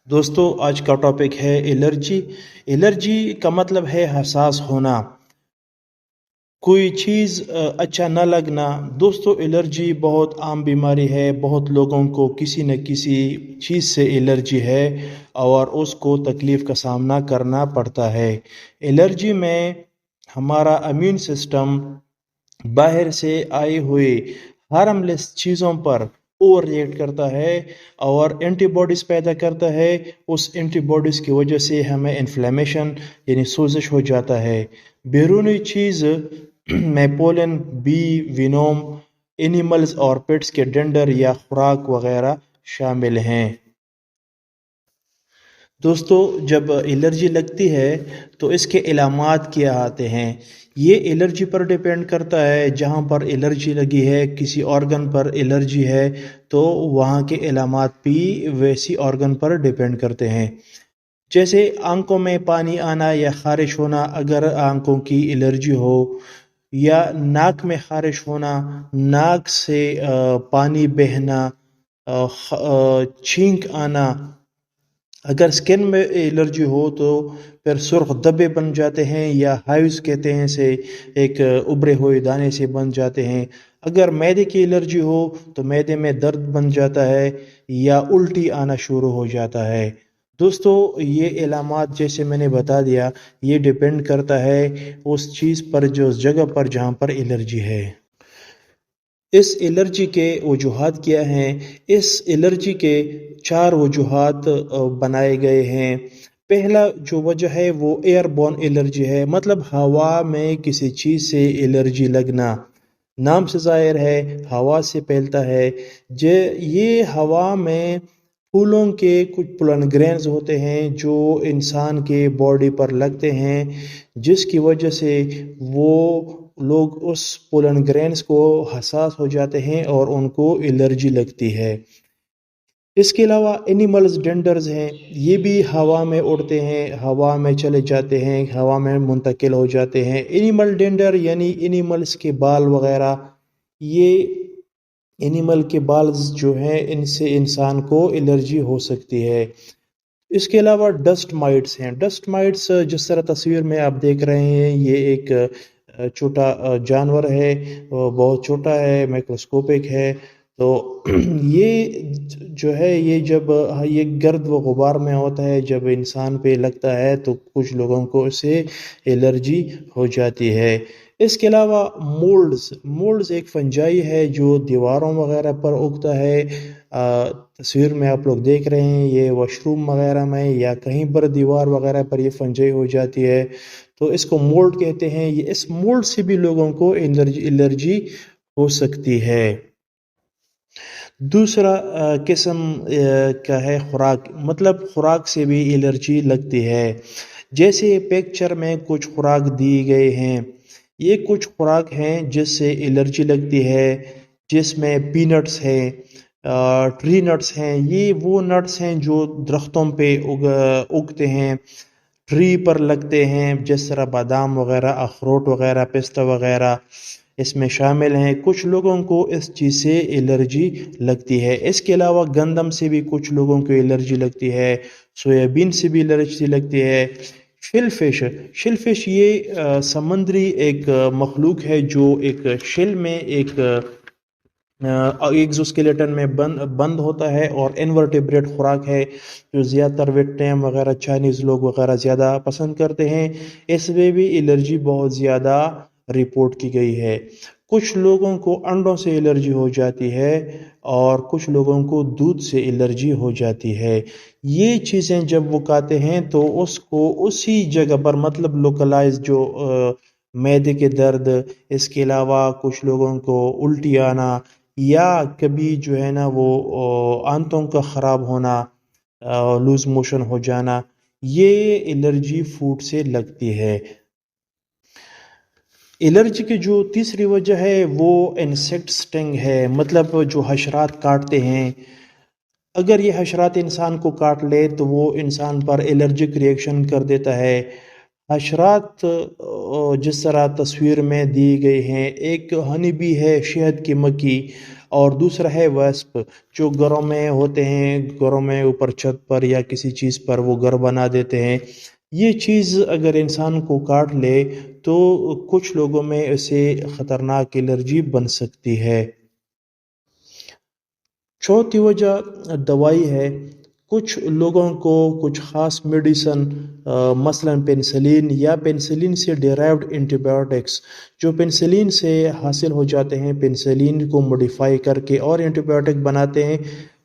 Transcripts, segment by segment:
دوستو آج کا ٹاپک ہے الرجی۔ الرجی کا مطلب ہے حساس ہونا، کوئی چیز اچھا نہ لگنا۔ دوستو الرجی بہت عام بیماری ہے، بہت لوگوں کو کسی نہ کسی چیز سے الرجی ہے اور اس کو تکلیف کا سامنا کرنا پڑتا ہے۔ الرجی میں ہمارا امیون سسٹم باہر سے آئے ہوئے ہارم لیس چیزوں پر اوور ریئیکٹ کرتا ہے اور اینٹی باڈیز پیدا کرتا ہے۔ اس اینٹی باڈیز کی وجہ سے ہمیں انفلیمیشن یعنی سوزش ہو جاتا ہے۔ بیرونی چیز میں پولن، بی، وینوم، اینیملز اور پیٹس کے ڈنڈر یا خوراک وغیرہ شامل ہیں۔ دوستو جب الرجی لگتی ہے تو اس کے علامات کیا آتے ہیں؟ یہ الرجی پر ڈیپینڈ کرتا ہے۔ جہاں پر الرجی لگی ہے، کسی آرگن پر الرجی ہے تو وہاں کے علامات بھی ویسی آرگن پر ڈیپینڈ کرتے ہیں۔ جیسے آنکھوں میں پانی آنا یا خارش ہونا اگر آنکھوں کی الرجی ہو، یا ناک میں خارش ہونا، ناک سے پانی بہنا، چھینک آنا۔ اگر سکن میں الرجی ہو تو پھر سرخ دبے بن جاتے ہیں یا ہائیوز کہتے ہیں سے ایک ابھرے ہوئے دانے سے بن جاتے ہیں۔ اگر معدے کی الرجی ہو تو معدے میں درد بن جاتا ہے یا الٹی آنا شروع ہو جاتا ہے۔ دوستو یہ علامات جیسے میں نے بتا دیا، یہ ڈیپینڈ کرتا ہے اس چیز پر، جو اس جگہ پر جہاں پر الرجی ہے۔ اس الرجی کے وجوہات کیا ہیں؟ اس الرجی کے 4 وجوہات بنائے گئے ہیں۔ پہلا جو وجہ ہے وہ ایئر بورن الرجی ہے، مطلب ہوا میں کسی چیز سے الرجی لگنا۔ نام سے ظاہر ہے ہوا سے پھیلتا ہے۔ یہ ہوا میں پھولوں کے کچھ پولن گرینز ہوتے ہیں جو انسان کے باڈی پر لگتے ہیں، جس کی وجہ سے وہ لوگ اس پولن گرینز کو حساس ہو جاتے ہیں اور ان کو الرجی لگتی ہے۔ اس کے علاوہ اینیملز ڈینڈرز ہیں، یہ بھی ہوا میں اڑتے ہیں، ہوا میں چلے جاتے ہیں، ہوا میں منتقل ہو جاتے ہیں۔ اینیمل ڈینڈر یعنی اینیملز کے بال وغیرہ، یہ اینیمل کے بالز جو ہیں ان سے انسان کو الرجی ہو سکتی ہے۔ اس کے علاوہ ڈسٹ مائٹس ہیں۔ ڈسٹ مائٹس جس طرح تصویر میں آپ دیکھ رہے ہیں، یہ ایک چھوٹا جانور ہے، بہت چھوٹا ہے، مائکروسکوپک ہے۔ تو یہ جو ہے یہ جب یہ گرد و غبار میں ہوتا ہے، جب انسان پہ لگتا ہے تو کچھ لوگوں کو اسے الرجی ہو جاتی ہے۔ اس کے علاوہ مولڈز ایک فنجائی ہے جو دیواروں وغیرہ پر اگتا ہے۔ تصویر میں آپ لوگ دیکھ رہے ہیں، یہ واش روم وغیرہ میں یا کہیں پر دیوار وغیرہ پر یہ فنجائی ہو جاتی ہے، تو اس کو مولڈ کہتے ہیں۔ یہ اس مولڈ سے بھی لوگوں کو الرجی ہو سکتی ہے۔ دوسرا قسم کا ہے خوراک، مطلب خوراک سے بھی الرجی لگتی ہے۔ جیسے پکچر میں کچھ خوراک دی گئے ہیں، یہ کچھ خوراک ہیں جس سے الرجی لگتی ہے، جس میں پی نٹس ہیں، ٹری نٹس ہیں۔ یہ وہ نٹس ہیں جو درختوں پہ اگتے ہیں، ٹری پر لگتے ہیں، جس طرح بادام وغیرہ، اخروٹ وغیرہ، پستہ وغیرہ اس میں شامل ہیں۔ کچھ لوگوں کو اس چیز سے الرجی لگتی ہے۔ اس کے علاوہ گندم سے بھی کچھ لوگوں کو الرجی لگتی ہے، سویابین سے بھی الرجی لگتی ہے۔ شیل فش یہ سمندری ایک مخلوق ہے جو ایک شیل میں ایک ایگزوسکیلیٹن میں بند ہوتا ہے اور انورٹیبریٹ خوراک ہے، جو زیادہ تر ویٹنام وغیرہ چائنیز لوگ وغیرہ زیادہ پسند کرتے ہیں۔ اس میں بھی الرجی بہت زیادہ رپورٹ کی گئی ہے۔ کچھ لوگوں کو انڈوں سے الرجی ہو جاتی ہے اور کچھ لوگوں کو دودھ سے الرجی ہو جاتی ہے۔ یہ چیزیں جب وہ کھاتے ہیں تو اس کو اسی جگہ پر، مطلب لوکلائز، جو معدے کے درد، اس کے علاوہ کچھ لوگوں کو الٹی آنا یا کبھی جو ہے نا وہ آنتوں کا خراب ہونا، لوز موشن ہو جانا، یہ الرجی فوڈ سے لگتی ہے۔ الرجی کی جو تیسری وجہ ہے وہ انسیکٹ سٹنگ ہے، مطلب جو حشرات کاٹتے ہیں۔ اگر یہ حشرات انسان کو کاٹ لے تو وہ انسان پر الرجک ریئیکشن کر دیتا ہے۔ حشرات جس طرح تصویر میں دی گئی ہیں، ایک ہنی بی ہے، شہد کی مکھی، اور دوسرا ہے ویسپ، جو گھروں میں ہوتے ہیں، گھروں میں اوپر چھت پر یا کسی چیز پر وہ گھر بنا دیتے ہیں. یہ چیز اگر انسان کو کاٹ لے تو کچھ لوگوں میں اسے خطرناک الرجی بن سکتی ہے. چوتھی وجہ دوائی ہے. کچھ لوگوں کو کچھ خاص میڈیسن مثلا پینسلین یا پینسلین سے ڈیرائیوڈ اینٹی بایوٹکس جو پینسلین سے حاصل ہو جاتے ہیں، پینسلین کو موڈیفائی کر کے اور اینٹی بایوٹک بناتے ہیں،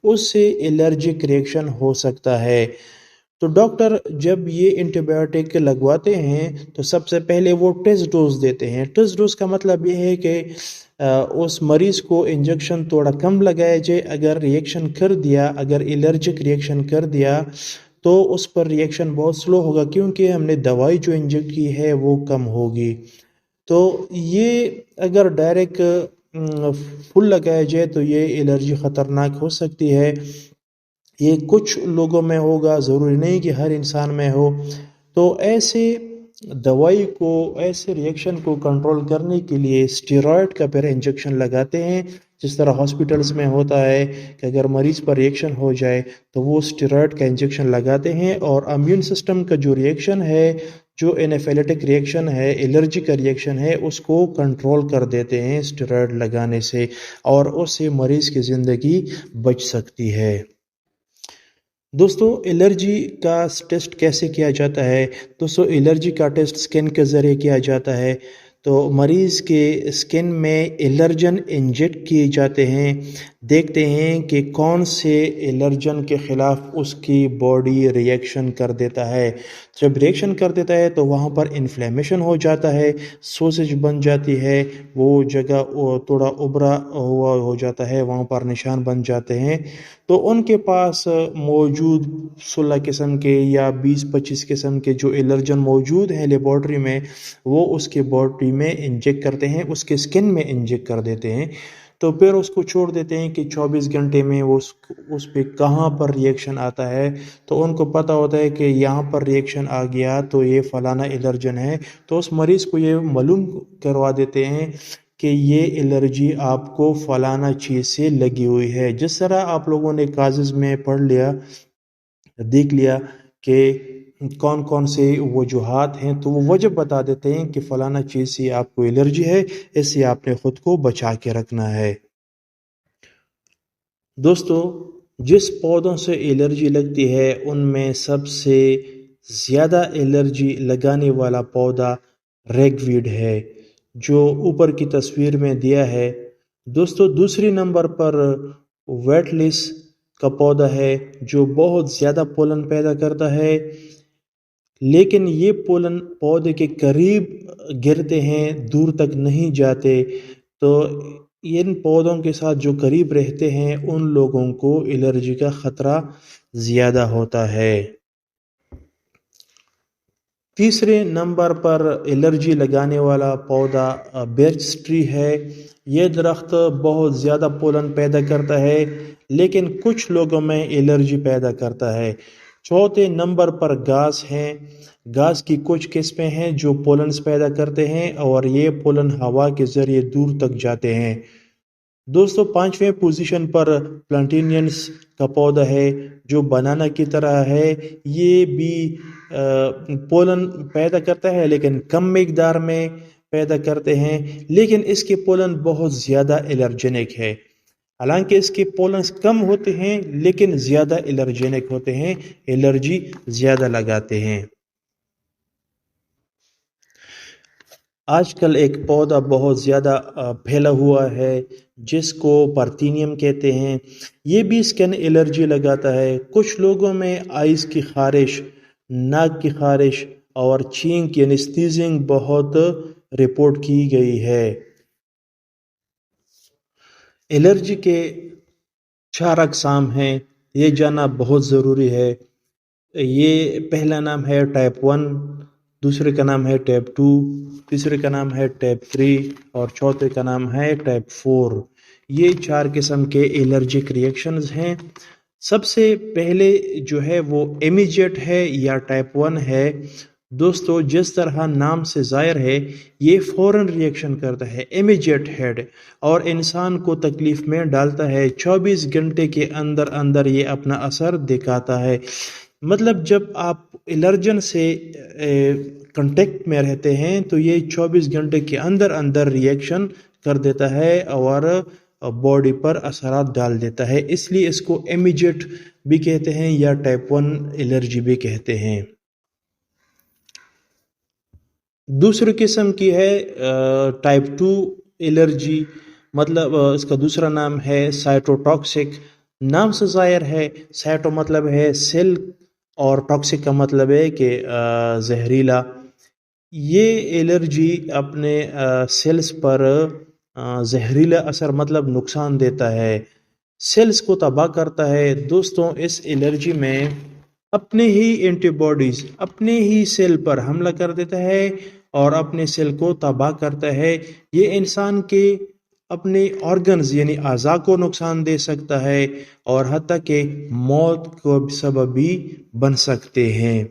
اس سے الرجک ریئیکشن ہو سکتا ہے. تو ڈاکٹر جب یہ اینٹی بایوٹک لگواتے ہیں تو سب سے پہلے وہ ٹیسٹ ڈوز دیتے ہیں. ٹیسٹ ڈوز کا مطلب یہ ہے کہ اس مریض کو انجیکشن تھوڑا کم لگایا جائے. اگر ریئیکشن کر دیا، اگر الرجک ریئیکشن کر دیا تو اس پر ریئیکشن بہت سلو ہوگا، کیونکہ ہم نے دوائی جو انجیکٹ کی ہے وہ کم ہوگی. تو یہ اگر ڈائریکٹ فل لگایا جائے تو یہ الرجی خطرناک ہو سکتی ہے. یہ کچھ لوگوں میں ہوگا، ضروری نہیں کہ ہر انسان میں ہو. تو ایسے دوائی کو، ایسے ریئیکشن کو کنٹرول کرنے کے لیے اسٹیرائڈ کا پھر انجیکشن لگاتے ہیں. جس طرح ہاسپٹلز میں ہوتا ہے کہ اگر مریض پر ریئیکشن ہو جائے تو وہ اسٹیرائڈ کا انجیکشن لگاتے ہیں، اور امیون سسٹم کا جو ریئیکشن ہے، جو انیفیلیٹک ریئیکشن ہے، الرجی کا ریئیکشن ہے، اس کو کنٹرول کر دیتے ہیں اسٹیرائڈ لگانے سے، اور اس سے مریض کی زندگی بچ سکتی ہے. دوستو الرجی کا ٹیسٹ کیسے کیا جاتا ہے؟ دوستو الرجی کا ٹیسٹ سکن کے ذریعے کیا جاتا ہے. تو مریض کے سکن میں الرجن انجیکٹ کیے جاتے ہیں. دیکھتے ہیں کہ کون سے الرجن کے خلاف اس کی باڈی ریئیکشن کر دیتا ہے. جب ریئیکشن کر دیتا ہے تو وہاں پر انفلیمیشن ہو جاتا ہے، سوزش بن جاتی ہے، وہ جگہ تھوڑا ابھرا ہوا ہو جاتا ہے، وہاں پر نشان بن جاتے ہیں. تو ان کے پاس موجود 16 قسم کے یا 20-25 قسم کے جو الرجن موجود ہیں لیبارٹری میں، وہ اس کے باڈی میں انجیکٹ کرتے ہیں، اس کے سکن میں انجیکٹ کر دیتے ہیں. تو پھر اس کو چھوڑ دیتے ہیں کہ 24 گھنٹے میں وہ اس پہ کہاں پر ریئیکشن آتا ہے. تو ان کو پتہ ہوتا ہے کہ یہاں پر ریئیکشن آ گیا تو یہ فلانا الرجن ہے. تو اس مریض کو یہ معلوم کروا دیتے ہیں کہ یہ الرجی آپ کو فلانا چیز سے لگی ہوئی ہے. جس طرح آپ لوگوں نے کازز میں پڑھ لیا، دیکھ لیا کہ کون کون سے وجوہات ہیں، تو وہ وجہ بتا دیتے ہیں کہ فلانا چیز سے آپ کو الرجی ہے، اس سے آپ نے خود کو بچا کے رکھنا ہے. دوستو جس پودوں سے الرجی لگتی ہے ان میں سب سے زیادہ الرجی لگانے والا پودا ریگ ویڈ ہے، جو اوپر کی تصویر میں دیا ہے. دوستو دوسری نمبر پر ویٹلس کا پودا ہے، جو بہت زیادہ پولن پیدا کرتا ہے، لیکن یہ پولن پودے کے قریب گرتے ہیں، دور تک نہیں جاتے. تو ان پودوں کے ساتھ جو قریب رہتے ہیں ان لوگوں کو الرجی کا خطرہ زیادہ ہوتا ہے. تیسرے نمبر پر الرجی لگانے والا پودا برچ ٹری ہے. یہ درخت بہت زیادہ پولن پیدا کرتا ہے، لیکن کچھ لوگوں میں الرجی پیدا کرتا ہے. چوتھے نمبر پر گھاس ہیں. گھاس کی کچھ قسمیں ہیں جو پولنز پیدا کرتے ہیں، اور یہ پولن ہوا کے ذریعے دور تک جاتے ہیں. دوستو پانچویں پوزیشن پر پلانٹینینس کا پودا ہے، جو بنانا کی طرح ہے. یہ بھی پولن پیدا کرتا ہے لیکن کم مقدار میں پیدا کرتے ہیں، لیکن اس کے پولن بہت زیادہ الرجینک ہے. حالانکہ اس کے پولنز کم ہوتے ہیں لیکن زیادہ الرجینک ہوتے ہیں، الرجی زیادہ لگاتے ہیں. آج کل ایک پودا بہت زیادہ پھیلا ہوا ہے جس کو پارتینیم کہتے ہیں. یہ بھی سکن الرجی لگاتا ہے. کچھ لوگوں میں آئز کی خارش، ناک کی خارش اور چھینک یعنی سنیزنگ بہت رپورٹ کی گئی ہے. الرجی کے 4 اقسام ہیں، یہ جاننا بہت ضروری ہے. یہ پہلا نام ہے ٹائپ 1، دوسرے کا نام ہے ٹائپ 2، تیسرے کا نام ہے ٹائپ 3 اور چوتھے کا نام ہے ٹائپ 4. یہ 4 قسم کے الرجک ریئیکشنز ہیں. سب سے پہلے جو ہے وہ امیجیٹ ہے یا ٹائپ 1 ہے. دوستو جس طرح نام سے ظاہر ہے یہ فوراً ریئیکشن کرتا ہے، امیجیٹ ہیڈ، اور انسان کو تکلیف میں ڈالتا ہے۔ 24 گھنٹے کے اندر اندر یہ اپنا اثر دکھاتا ہے۔ مطلب جب آپ الرجن سے کنٹیکٹ میں رہتے ہیں تو یہ 24 گھنٹے کے اندر اندر ریئیکشن کر دیتا ہے اور باڈی پر اثرات ڈال دیتا ہے، اس لیے اس کو امیجیٹ بھی کہتے ہیں یا ٹائپ 1 الرجی بھی کہتے ہیں۔ دوسری قسم کی ہے ٹائپ 2 الرجی، مطلب اس کا دوسرا نام ہے سائٹوٹاکسک۔ نام سے ظاہر ہے، سائٹو مطلب ہے سیل اور ٹاکسک کا مطلب ہے کہ زہریلا۔ یہ الرجی اپنے سیلز پر زہریلا اثر مطلب نقصان دیتا ہے، سیلز کو تباہ کرتا ہے۔ دوستوں اس الرجی میں اپنے ہی اینٹی باڈیز اپنے ہی سیل پر حملہ کر دیتا ہے اور اپنے سیل کو تباہ کرتا ہے۔ یہ انسان کے اپنے آرگنز یعنی اعضاء کو نقصان دے سکتا ہے اور حتیٰ کہ موت کو سبب بھی بن سکتے ہیں۔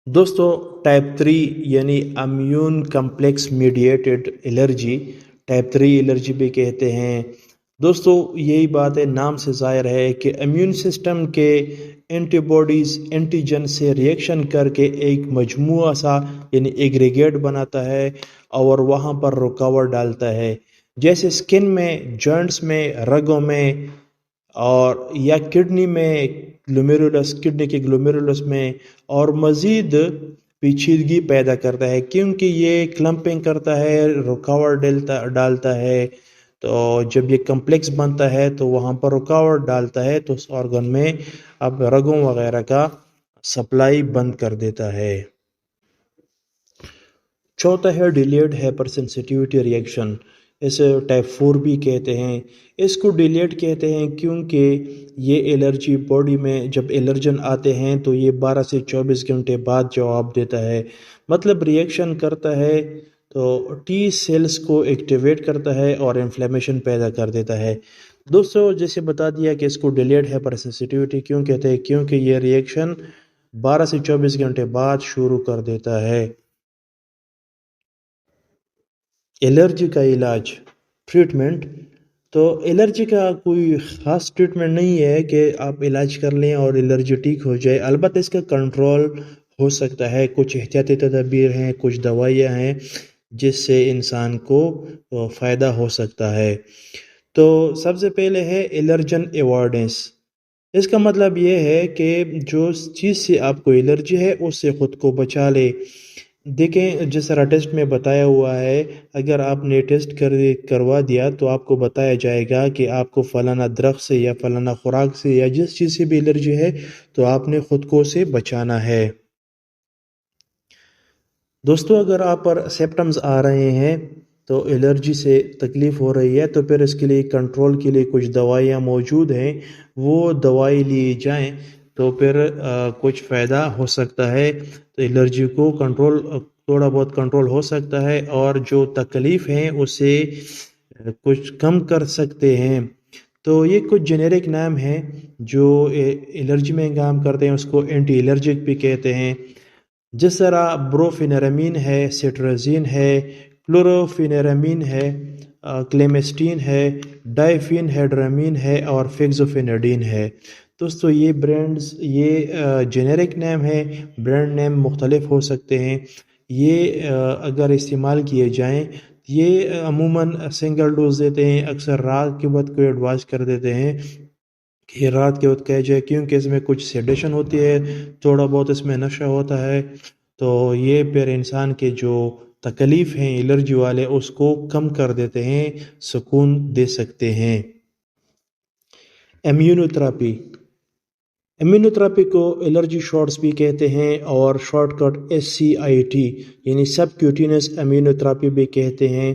دوستو ٹائپ 3 یعنی immune complex mediated allergy, type 3 allergy بھی کہتے ہیں۔ دوستو یہی بات ہے، نام سے ظاہر ہے کہ امیون سسٹم کے اینٹی باڈیز اینٹیجن سے ریئیکشن کر کے ایک مجموعہ سا یعنی ایگریگیٹ بناتا ہے اور وہاں پر رکاوٹ ڈالتا ہے، جیسے سکن میں، جوائنٹس میں، رگوں میں اور یا کڈنی میں گلومیرولس، کڈنی کے گلومیرولس میں، اور مزید پیچیدگی پیدا کرتا ہے کیونکہ یہ کلمپنگ کرتا ہے، رکاوٹ ڈالتا ہے۔ تو جب یہ کمپلیکس بنتا ہے تو وہاں پر رکاوٹ ڈالتا ہے تو اس آرگن میں اب رگوں وغیرہ کا سپلائی بند کر دیتا ہے۔ چوتھا ہے ڈیلیڈ ہائپر سینسٹیوٹی ریئیکشن، اسے ٹائپ 4 بھی کہتے ہیں۔ اس کو ڈیلیڈ کہتے ہیں کیونکہ یہ الرجی باڈی میں جب الرجن آتے ہیں تو یہ 12 سے 24 گھنٹے بعد جواب دیتا ہے، مطلب ریئیکشن کرتا ہے تو ٹی سیلز کو ایکٹیویٹ کرتا ہے اور انفلیمیشن پیدا کر دیتا ہے۔ دوستو جیسے بتا دیا کہ اس کو ڈیلیڈ ہائپر سینسٹیوٹی کیوں کہتے ہیں، کیونکہ یہ ریئیکشن 12 سے 24 گھنٹے بعد شروع کر دیتا ہے۔ الرجی کا علاج، ٹریٹمنٹ، تو الرجی کا کوئی خاص ٹریٹمنٹ نہیں ہے کہ آپ علاج کر لیں اور الرجی ٹھیک ہو جائے، البتہ اس کا کنٹرول ہو سکتا ہے۔ کچھ احتیاطی تدابیر ہیں، کچھ دوائیاں ہیں جس سے انسان کو فائدہ ہو سکتا ہے۔ تو سب سے پہلے ہے الرجن ایوارڈنس۔ اس کا مطلب یہ ہے کہ جو چیز سے آپ کو الرجی ہے اس سے خود کو بچا لے۔ دیکھیں جس طرح ٹیسٹ میں بتایا ہوا ہے، اگر آپ نے ٹیسٹ کروا دیا تو آپ کو بتایا جائے گا کہ آپ کو فلانا درخت سے یا فلانا خوراک سے یا جس چیز سے بھی الرجی ہے تو آپ نے خود کو سے بچانا ہے۔ دوستو اگر آپ پر سمپٹمز آ رہے ہیں تو الرجی سے تکلیف ہو رہی ہے تو پھر اس کے لیے کنٹرول کے لیے کچھ دوائیاں موجود ہیں، وہ دوائی لی جائیں تو پھر کچھ فائدہ ہو سکتا ہے، تو الرجی کو کنٹرول تھوڑا بہت کنٹرول ہو سکتا ہے اور جو تکلیف ہیں اسے کچھ کم کر سکتے ہیں۔ تو یہ کچھ جنیرک نام ہیں جو الرجی میں کام کرتے ہیں، اس کو اینٹی الرجک بھی کہتے ہیں، جس طرح بروفینرامین ہے، سٹرزین ہے، کلوروفینرامین ہے، کلیمسٹین ہے، ڈائفین ہیڈرامین ہے اور فیگزوفینیڈین ہے۔ دوستو یہ برانڈز، یہ جنیرک نیم ہے، برانڈ نیم مختلف ہو سکتے ہیں۔ یہ اگر استعمال کیے جائیں، یہ عموماً سنگل ڈوز دیتے ہیں، اکثر رات کے وقت کو ایڈوائز کر دیتے ہیں کہ رات کے وقت کہہ جائے کیونکہ اس میں کچھ سیڈیشن ہوتی ہے، تھوڑا بہت اس میں نشہ ہوتا ہے، تو یہ پھر انسان کے جو تکلیف ہیں الرجی والے اس کو کم کر دیتے ہیں، سکون دے سکتے ہیں۔ امیونوتھراپی، امیونوتھراپی کو الرجی شارٹس بھی کہتے ہیں اور شارٹ کٹ SCIT یعنی سب کیوٹینس امیونوتھراپی بھی کہتے ہیں۔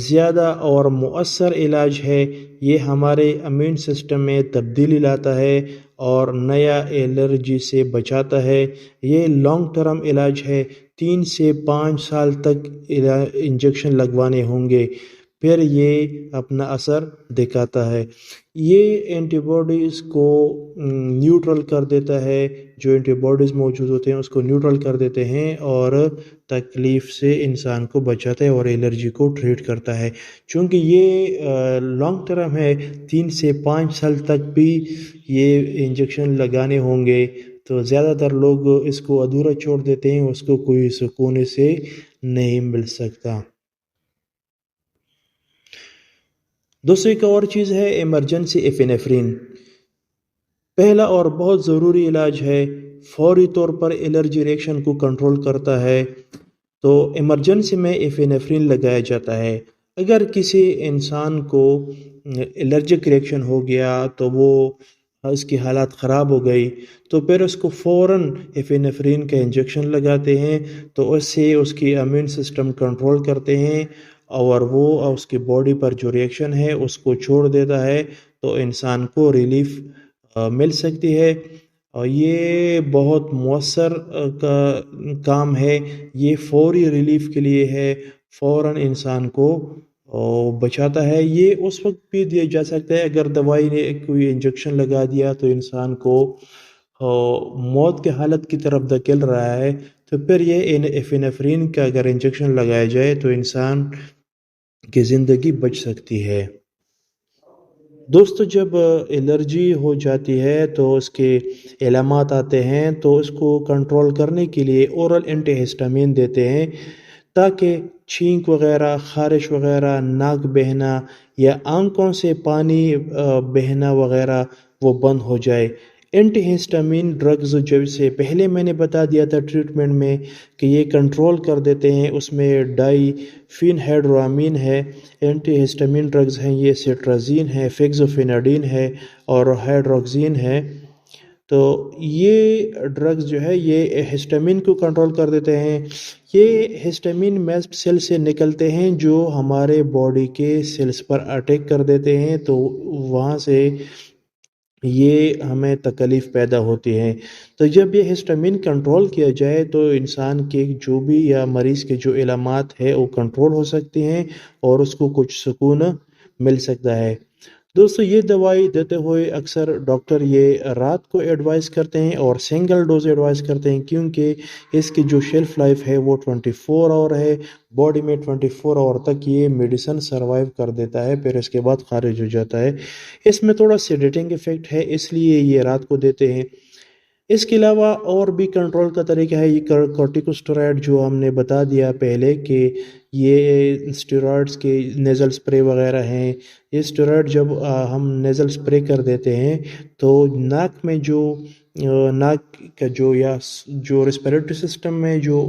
زیادہ اور مؤثر علاج ہے، یہ ہمارے امیون سسٹم میں تبدیلی لاتا ہے اور نیا الرجی سے بچاتا ہے۔ یہ لانگ ٹرم علاج ہے، 3 سے 5 سال تک انجیکشن لگوانے ہوں گے، پھر یہ اپنا اثر دکھاتا ہے۔ یہ اینٹی باڈیز کو نیوٹرل کر دیتا ہے، جو اینٹی باڈیز موجود ہوتے ہیں اس کو نیوٹرل کر دیتے ہیں اور تکلیف سے انسان کو بچاتا ہے اور الرجی کو ٹریٹ کرتا ہے۔ چونکہ یہ لانگ ٹرم ہے، 3 سے 5 سال تک بھی یہ انجیکشن لگانے ہوں گے، تو زیادہ تر لوگ اس کو ادھورا چھوڑ دیتے ہیں، اس کو کوئی سکون سے نہیں مل سکتا۔ دوسری ایک اور چیز ہے ایمرجنسی ایفینیفرین۔ پہلا اور بہت ضروری علاج ہے، فوری طور پر الرجی ریئیکشن کو کنٹرول کرتا ہے، تو ایمرجنسی میں ایفینیفرین لگایا جاتا ہے۔ اگر کسی انسان کو الرجک ریئیکشن ہو گیا تو وہ اس کی حالات خراب ہو گئی، تو پھر اس کو فوراً ایفینیفرین کا انجیکشن لگاتے ہیں، تو اس سے اس کی امیون سسٹم کنٹرول کرتے ہیں اور وہ اس کی باڈی پر جو ریئیکشن ہے اس کو چھوڑ دیتا ہے، تو انسان کو ریلیف مل سکتی ہے۔ اور یہ بہت مؤثر کام ہے، یہ فوری ریلیف کے لیے ہے، فوراً انسان کو بچاتا ہے۔ یہ اس وقت بھی دیا جا سکتا ہے اگر دوائی نے کوئی انجیکشن لگا دیا تو انسان کو موت کے حالت کی طرف دھکیل رہا ہے، تو پھر یہ ایفینیفرین کا اگر انجیکشن لگایا جائے تو انسان کی زندگی بچ سکتی ہے۔ دوستو، جب الرجی ہو جاتی ہے تو اس کے علامات آتے ہیں، تو اس کو کنٹرول کرنے کے لیے اورل اینٹی ہسٹامین دیتے ہیں تاکہ چھینک وغیرہ، خارش وغیرہ، ناک بہنا یا آنکھوں سے پانی بہنا وغیرہ وہ بند ہو جائے۔ اینٹی ہسٹامین ڈرگز جیسے پہلے میں نے بتا دیا تھا ٹریٹمنٹ میں کہ یہ کنٹرول کر دیتے ہیں، اس میں ڈائی فینہیڈرامین ہے، اینٹی ہسٹامین ڈرگز ہیں، یہ سٹرازین ہے، فیگزوفیناڈین ہے اور ہائیڈروکسین ہے۔ تو یہ ڈرگز جو ہے یہ ہسٹامین کو کنٹرول کر دیتے ہیں۔ یہ ہسٹامین میسٹ سیل سے نکلتے ہیں جو ہمارے باڈی کے سیلز پر اٹیک کر دیتے ہیں، تو وہاں سے یہ ہمیں تکلیف پیدا ہوتی ہے۔ تو جب یہ ہسٹامین کنٹرول کیا جائے تو انسان کے جو بھی یا مریض کے جو علامات ہیں وہ کنٹرول ہو سکتے ہیں اور اس کو کچھ سکون مل سکتا ہے۔ دوستو، یہ دوائی دیتے ہوئے اکثر ڈاکٹر یہ رات کو ایڈوائز کرتے ہیں اور سنگل ڈوز ایڈوائز کرتے ہیں، کیونکہ اس کی جو شیلف لائف ہے وہ 24 آور ہے، باڈی میں 24 آور تک یہ میڈیسن سروائیو کر دیتا ہے، پھر اس کے بعد خارج ہو جاتا ہے۔ اس میں تھوڑا سیڈیٹنگ ایفیکٹ ہے، اس لیے یہ رات کو دیتے ہیں۔ اس کے علاوہ اور بھی کنٹرول کا طریقہ ہے، یہ کورٹیکوسٹیرائڈ جو ہم نے بتا دیا پہلے کہ یہ اسٹیرائڈز کے نیزل سپرے وغیرہ ہیں۔ یہ اسٹیرائڈ جب ہم نیزل سپرے کر دیتے ہیں تو ناک میں جو ناک کا جو ریسپیریٹری سسٹم میں جو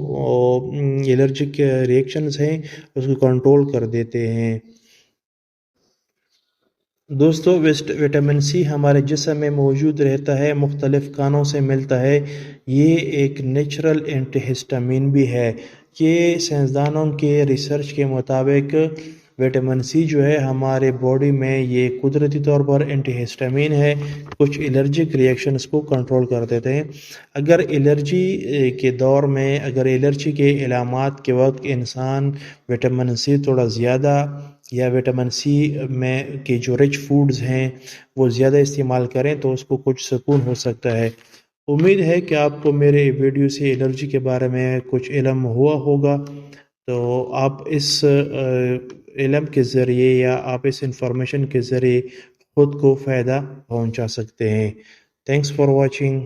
الرجک ریئیکشنز ہیں اس کو کنٹرول کر دیتے ہیں۔ دوستو، وٹامن سی ہمارے جسم میں موجود رہتا ہے، مختلف کانوں سے ملتا ہے، یہ ایک نیچرل اینٹی ہسٹامین بھی ہے۔ یہ سائنسدانوں کے ریسرچ کے مطابق وٹامن سی جو ہے ہمارے باڈی میں یہ قدرتی طور پر اینٹی ہسٹامین ہے، کچھ الرجک ریئیکشنز کو کنٹرول کر دیتے ہیں۔ اگر الرجی کے دور میں، اگر الرجی کے علامات کے وقت انسان وٹامن سی تھوڑا زیادہ یا وٹامن سی میں کے جو رچ فوڈز ہیں وہ زیادہ استعمال کریں تو اس کو کچھ سکون ہو سکتا ہے۔ امید ہے کہ آپ کو میرے ویڈیو سے الرجی کے بارے میں کچھ علم ہوا ہوگا، تو آپ اس علم کے ذریعے یا آپ اس انفارمیشن کے ذریعے خود کو فائدہ پہنچا سکتے ہیں۔ Thanks for watching.